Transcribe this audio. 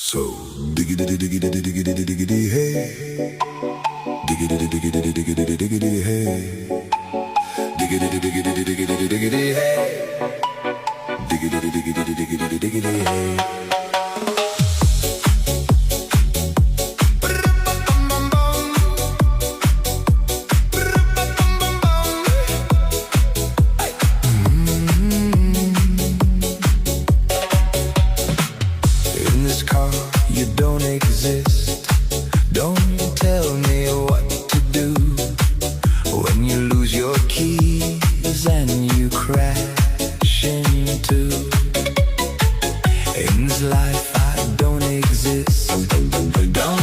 So diggity diggity diggity diggity hey, diggity diggity diggity diggity hey, diggity diggity diggity diggity hey, diggity diggity diggity diggity hey. You don't exist. Don't tell me what to do when you lose your keys and you crash into. In this life I don't exist. Don't